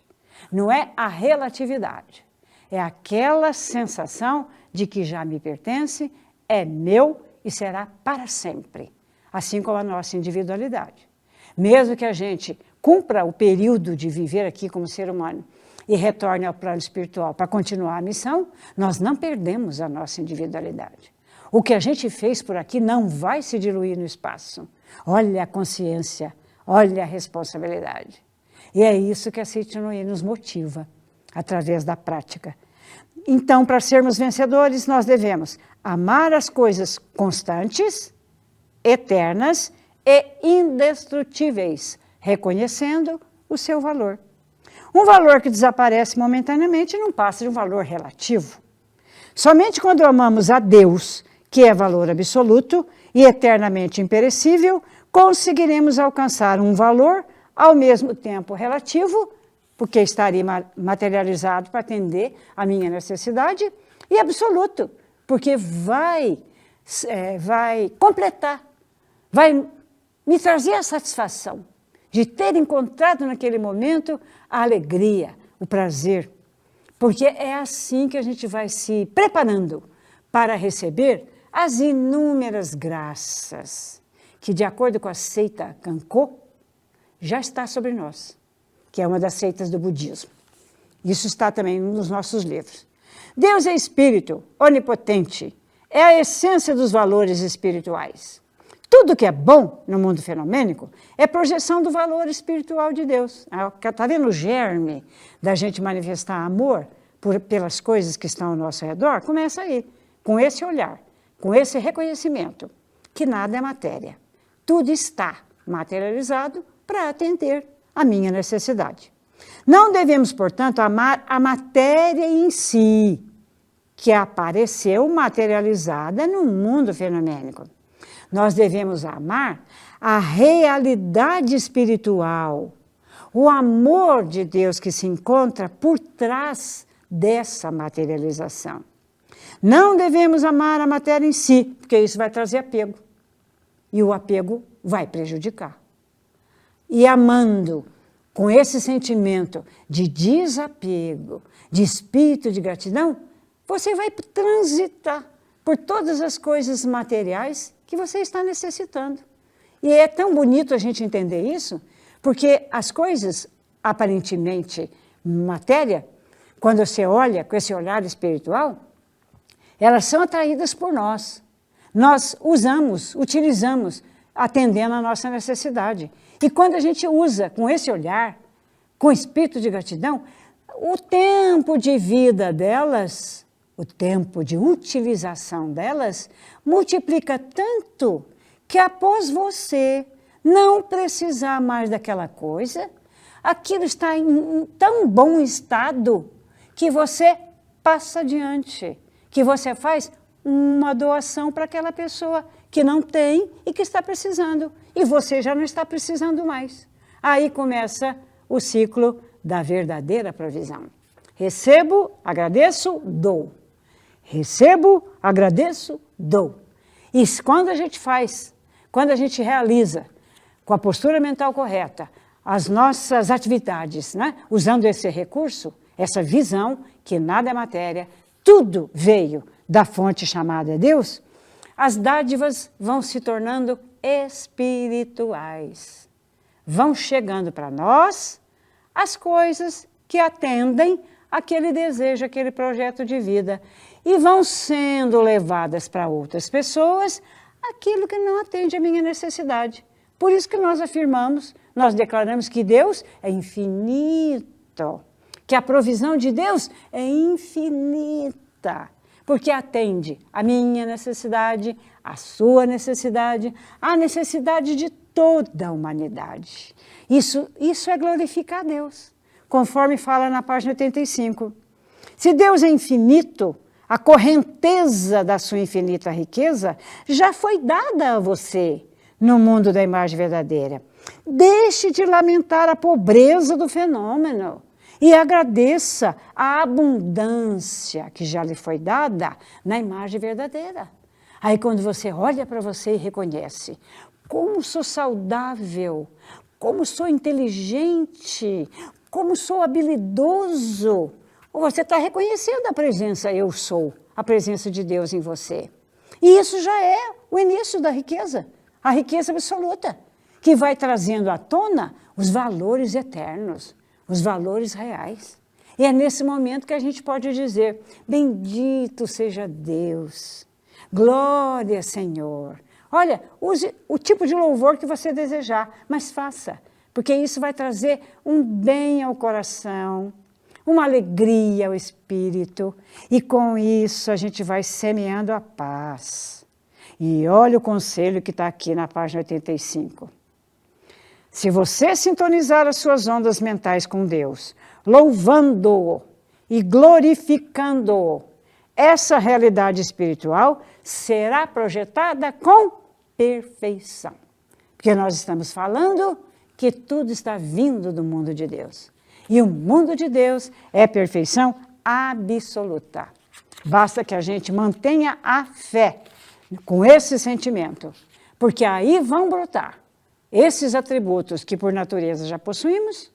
não é a relatividade, é aquela sensação de que já me pertence, é meu e será para sempre, assim como a nossa individualidade. Mesmo que a gente cumpra o período de viver aqui como ser humano e retorne ao plano espiritual para continuar a missão, nós não perdemos a nossa individualidade. O que a gente fez por aqui não vai se diluir no espaço. Olha a consciência, olha a responsabilidade. E é isso que a Seitonoi nos motiva através da prática. Então, para sermos vencedores, nós devemos amar as coisas constantes, eternas e indestrutíveis, reconhecendo o seu valor. Um valor que desaparece momentaneamente não passa de um valor relativo. Somente quando amamos a Deus, que é valor absoluto e eternamente imperecível, conseguiremos alcançar um valor ao mesmo tempo relativo, porque estaria materializado para atender a minha necessidade, e absoluto, porque vai completar, vai me trazer a satisfação de ter encontrado naquele momento a alegria, o prazer, porque é assim que a gente vai se preparando para receber as inúmeras graças que, de acordo com a seita Kankô, já está sobre nós, que é uma das seitas do budismo. Isso está também nos nossos livros. Deus é espírito, onipotente, é a essência dos valores espirituais. Tudo que é bom no mundo fenomênico é projeção do valor espiritual de Deus. Está vendo o germe da gente manifestar amor pelas coisas que estão ao nosso redor? Começa aí, com esse olhar, com esse reconhecimento, que nada é matéria. Tudo está materializado para atender a minha necessidade. Não devemos, portanto, amar a matéria em si, que apareceu materializada no mundo fenomênico. Nós devemos amar a realidade espiritual, o amor de Deus que se encontra por trás dessa materialização. Não devemos amar a matéria em si, porque isso vai trazer apego. E o apego vai prejudicar. E amando com esse sentimento de desapego, de espírito de gratidão, você vai transitar por todas as coisas materiais que você está necessitando. E é tão bonito a gente entender isso, porque as coisas, aparentemente matéria, quando você olha com esse olhar espiritual, elas são atraídas por nós. Nós utilizamos, atendendo a nossa necessidade. E quando a gente usa com esse olhar, com espírito de gratidão, o tempo de vida delas, o tempo de utilização delas, multiplica tanto que após você não precisar mais daquela coisa, aquilo está em tão bom estado que você passa adiante, que você faz uma doação para aquela pessoa que não tem e que está precisando. E você já não está precisando mais. Aí começa o ciclo da verdadeira provisão. Recebo, agradeço, dou. Recebo, agradeço, dou. E quando a gente faz, quando a gente realiza com a postura mental correta as nossas atividades, né? Usando esse recurso, essa visão que nada é matéria, tudo veio da fonte chamada Deus, as dádivas vão se tornando espirituais. Vão chegando para nós as coisas que atendem aquele desejo, aquele projeto de vida. E vão sendo levadas para outras pessoas aquilo que não atende à minha necessidade. Por isso que nós afirmamos, nós declaramos que Deus é infinito, que a provisão de Deus é infinita, porque atende a minha necessidade, a sua necessidade, a necessidade de toda a humanidade. Isso é glorificar a Deus, conforme fala na página 85. Se Deus é infinito, a correnteza da sua infinita riqueza já foi dada a você no mundo da imagem verdadeira. Deixe de lamentar a pobreza do fenômeno e agradeça a abundância que já lhe foi dada na imagem verdadeira. Aí quando você olha para você e reconhece como sou saudável, como sou inteligente, como sou habilidoso, você está reconhecendo a presença eu sou, a presença de Deus em você. E isso já é o início da riqueza, a riqueza absoluta, que vai trazendo à tona os valores eternos, os valores reais. E é nesse momento que a gente pode dizer, bendito seja Deus, glória Senhor. Olha, use o tipo de louvor que você desejar, mas faça, porque isso vai trazer um bem ao coração, uma alegria ao espírito, e com isso a gente vai semeando a paz. E olha o conselho que está aqui na página 85. Se você sintonizar as suas ondas mentais com Deus, louvando-o e glorificando-o, essa realidade espiritual será projetada com perfeição. Porque nós estamos falando que tudo está vindo do mundo de Deus. E o mundo de Deus é perfeição absoluta. Basta que a gente mantenha a fé com esse sentimento, porque aí vão brotar esses atributos que por natureza já possuímos,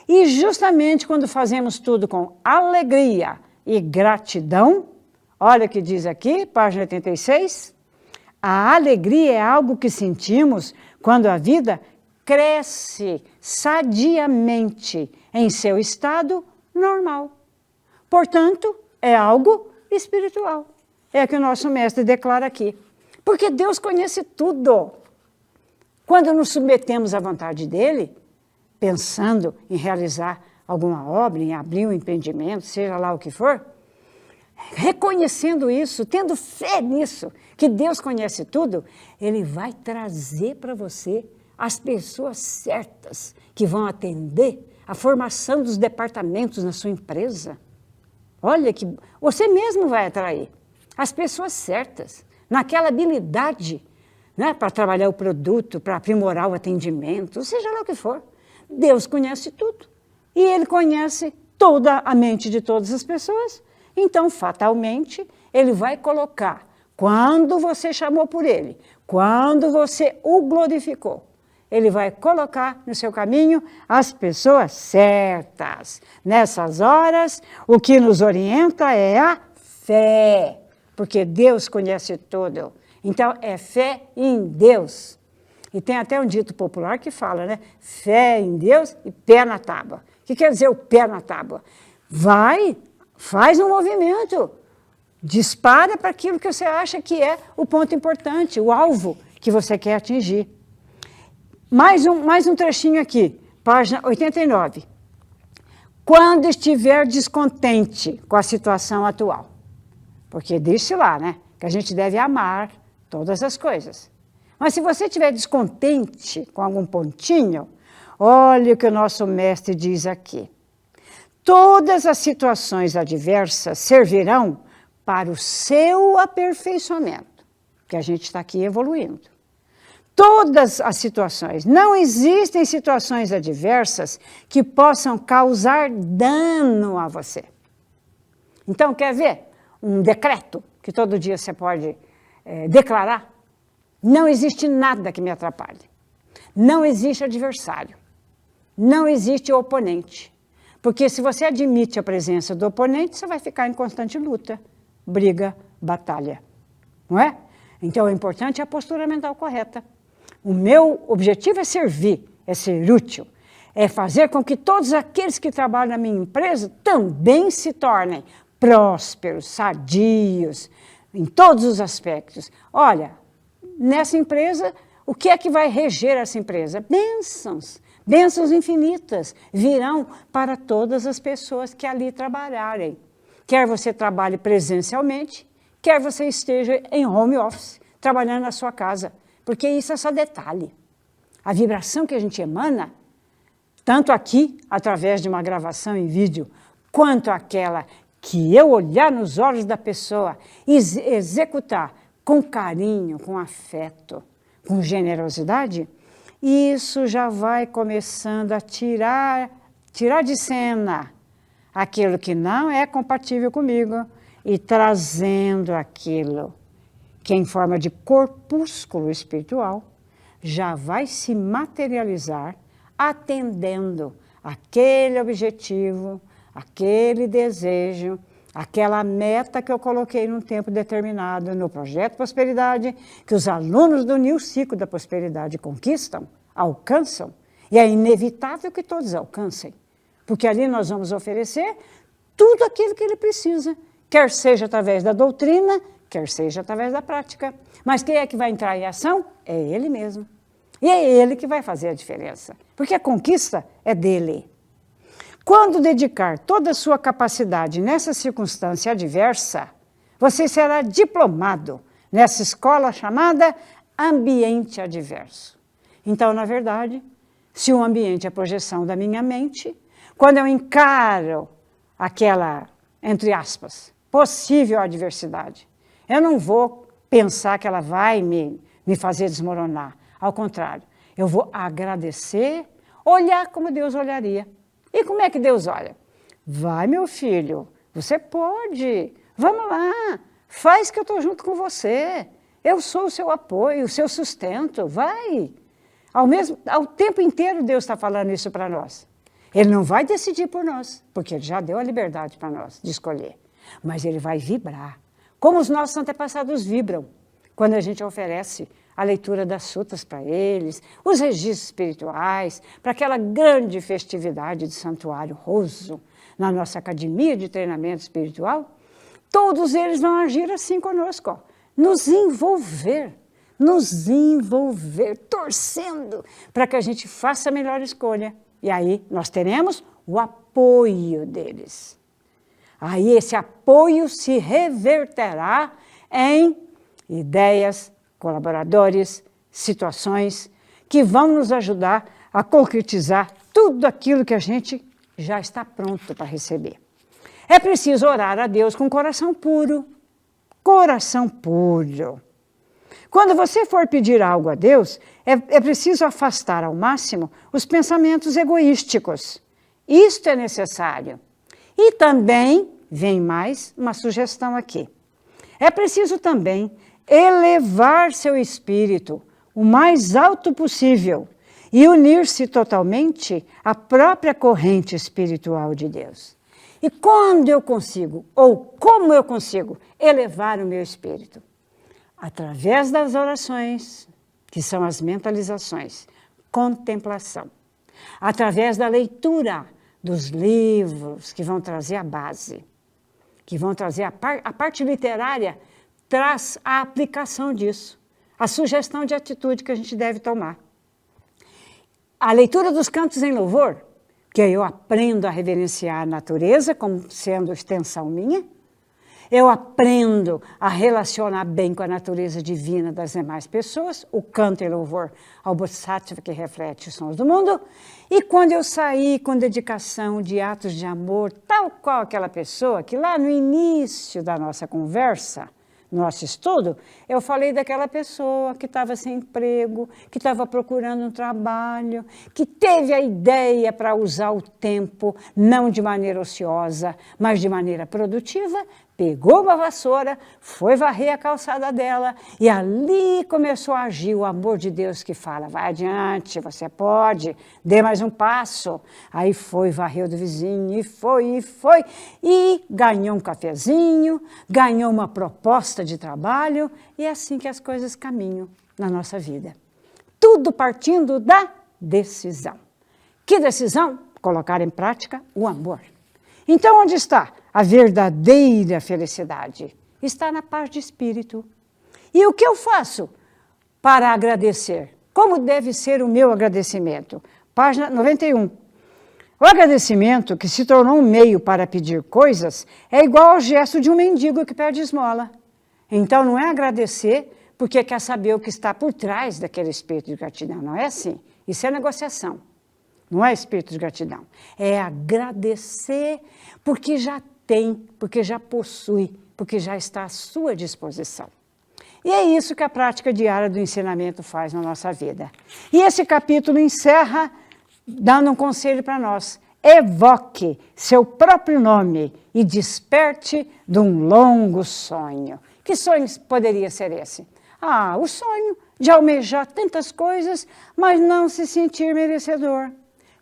e justamente quando fazemos tudo com alegria e gratidão, olha o que diz aqui, página 86, a alegria é algo que sentimos quando a vida cresce sadiamente em seu estado normal. Portanto, é algo espiritual. É o que o nosso mestre declara aqui. Porque Deus conhece tudo. Quando nos submetemos à vontade dele, pensando em realizar alguma obra, em abrir um empreendimento, seja lá o que for, reconhecendo isso, tendo fé nisso, que Deus conhece tudo, ele vai trazer para você as pessoas certas que vão atender a formação dos departamentos na sua empresa. Olha que você mesmo vai atrair as pessoas certas, naquela habilidade, né, para trabalhar o produto, para aprimorar o atendimento, seja lá o que for. Deus conhece tudo. E ele conhece toda a mente de todas as pessoas. Então, fatalmente, ele vai colocar, quando você chamou por ele, quando você o glorificou, ele vai colocar no seu caminho as pessoas certas. Nessas horas, o que nos orienta é a fé, porque Deus conhece tudo. Então, é fé em Deus. E tem até um dito popular que fala, né? Fé em Deus e pé na tábua. O que quer dizer o pé na tábua? Vai, faz um movimento, dispara para aquilo que você acha que é o ponto importante, o alvo que você quer atingir. Mais um trechinho aqui, página 89. Quando estiver descontente com a situação atual, porque disse lá, né, que a gente deve amar todas as coisas. Mas se você estiver descontente com algum pontinho, olha o que o nosso mestre diz aqui. Todas as situações adversas servirão para o seu aperfeiçoamento, que a gente está aqui evoluindo. Todas as situações, não existem situações adversas que possam causar dano a você. Então, quer ver um decreto que todo dia você pode declarar? Não existe nada que me atrapalhe. Não existe adversário. Não existe oponente. Porque se você admite a presença do oponente, você vai ficar em constante luta, briga, batalha. Não é? Então, o importante é a postura mental correta. O meu objetivo é servir, é ser útil, é fazer com que todos aqueles que trabalham na minha empresa também se tornem prósperos, sadios, em todos os aspectos. Olha, nessa empresa, o que é que vai reger essa empresa? Bênçãos. Bênçãos infinitas virão para todas as pessoas que ali trabalharem. Quer você trabalhe presencialmente, quer você esteja em home office, trabalhando na sua casa. Porque isso é só detalhe. A vibração que a gente emana, tanto aqui, através de uma gravação em vídeo, quanto aquela que eu olhar nos olhos da pessoa e executar com carinho, com afeto, com generosidade, isso já vai começando a tirar de cena aquilo que não é compatível comigo e trazendo aquilo que em forma de corpúsculo espiritual já vai se materializar atendendo aquele objetivo, aquele desejo, aquela meta que eu coloquei num tempo determinado no Projeto Prosperidade, que os alunos do New Ciclo da Prosperidade conquistam, alcançam, e é inevitável que todos alcancem, porque ali nós vamos oferecer tudo aquilo que ele precisa, quer seja através da doutrina, quer seja através da prática. Mas quem é que vai entrar em ação? É ele mesmo. E é ele que vai fazer a diferença, porque a conquista é dele. Quando dedicar toda a sua capacidade nessa circunstância adversa, você será diplomado nessa escola chamada ambiente adverso. Então, na verdade, se o ambiente é a projeção da minha mente, quando eu encaro aquela, entre aspas, possível adversidade, eu não vou pensar que ela vai me fazer desmoronar. Ao contrário, eu vou agradecer, olhar como Deus olharia. E como é que Deus olha? Vai, meu filho, você pode, vamos lá, faz que eu estou junto com você. Eu sou o seu apoio, o seu sustento, vai. Ao tempo inteiro Deus está falando isso para nós. Ele não vai decidir por nós, porque Ele já deu a liberdade para nós de escolher. Mas Ele vai vibrar, como os nossos antepassados vibram, quando a gente oferece a leitura das sutas para eles, os registros espirituais, para aquela grande festividade de Santuário Roso, na nossa academia de treinamento espiritual. Todos eles vão agir assim conosco, ó, nos envolver, torcendo para que a gente faça a melhor escolha. E aí nós teremos o apoio deles. Aí esse apoio se reverterá em ideias, colaboradores, situações que vão nos ajudar a concretizar tudo aquilo que a gente já está pronto para receber. É preciso orar a Deus com coração puro. Coração puro. Quando você for pedir algo a Deus, é preciso afastar ao máximo os pensamentos egoísticos. Isto é necessário. E também, vem mais uma sugestão aqui. É preciso também elevar seu espírito o mais alto possível e unir-se totalmente à própria corrente espiritual de Deus. E quando eu consigo, ou como eu consigo, elevar o meu espírito? Através das orações, que são as mentalizações, contemplação. Através da leitura dos livros que vão trazer a base, que vão trazer a parte literária, traz a aplicação disso, a sugestão de atitude que a gente deve tomar. A leitura dos cantos em louvor, que eu aprendo a reverenciar a natureza como sendo extensão minha, eu aprendo a relacionar bem com a natureza divina das demais pessoas, o canto em louvor ao Bodhisattva que reflete os sons do mundo, e quando eu sair com dedicação de atos de amor, tal qual aquela pessoa que lá no início da nossa conversa, nosso estudo, eu falei daquela pessoa que estava sem emprego, que estava procurando um trabalho, que teve a ideia para usar o tempo, não de maneira ociosa, mas de maneira produtiva, pegou uma vassoura, foi varrer a calçada dela e ali começou a agir o amor de Deus que fala, vai adiante, você pode, dê mais um passo. Aí foi, varreu do vizinho e ganhou um cafezinho, ganhou uma proposta de trabalho e é assim que as coisas caminham na nossa vida. Tudo partindo da decisão. Que decisão? Colocar em prática o amor. Então, onde está a verdadeira felicidade? Está na paz de espírito. E o que eu faço para agradecer? Como deve ser o meu agradecimento? Página 91. O agradecimento, que se tornou um meio para pedir coisas, é igual ao gesto de um mendigo que pede esmola. Então, não é agradecer porque quer saber o que está por trás daquele espírito de gratidão. Não é assim. Isso é negociação. Não é espírito de gratidão. É agradecer porque já tem, porque já possui, porque já está à sua disposição. E é isso que a prática diária do ensinamento faz na nossa vida. E esse capítulo encerra dando um conselho para nós. Evoque seu próprio nome e desperte de um longo sonho. Que sonho poderia ser esse? O sonho de almejar tantas coisas, mas não se sentir merecedor.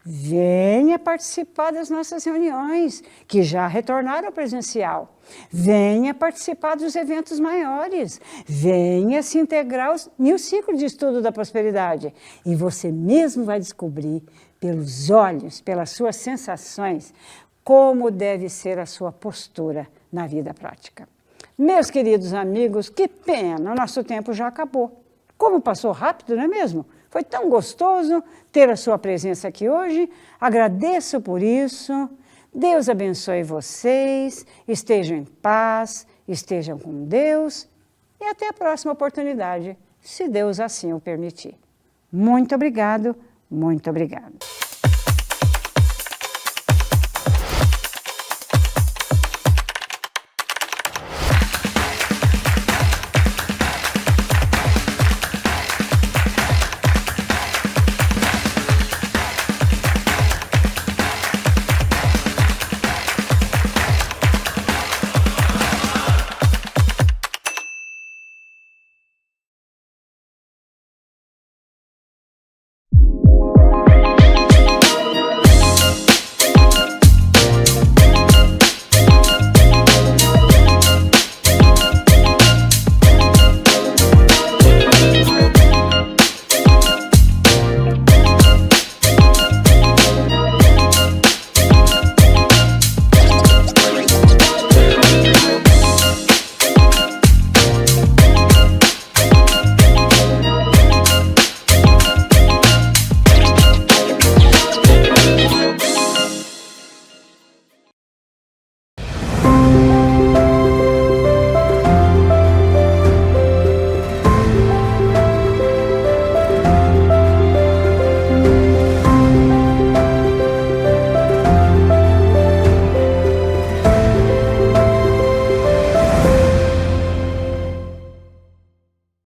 Venha participar das nossas reuniões, que já retornaram ao presencial. Venha participar dos eventos maiores. Venha se integrar no ciclo de estudo da prosperidade. E você mesmo vai descobrir, pelos olhos, pelas suas sensações, como deve ser a sua postura na vida prática. Meus queridos amigos, que pena, o nosso tempo já acabou. Como passou rápido, não é mesmo? Foi tão gostoso ter a sua presença aqui hoje. Agradeço por isso. Deus abençoe vocês. Estejam em paz, estejam com Deus. E até a próxima oportunidade, se Deus assim o permitir. Muito obrigado, muito obrigado.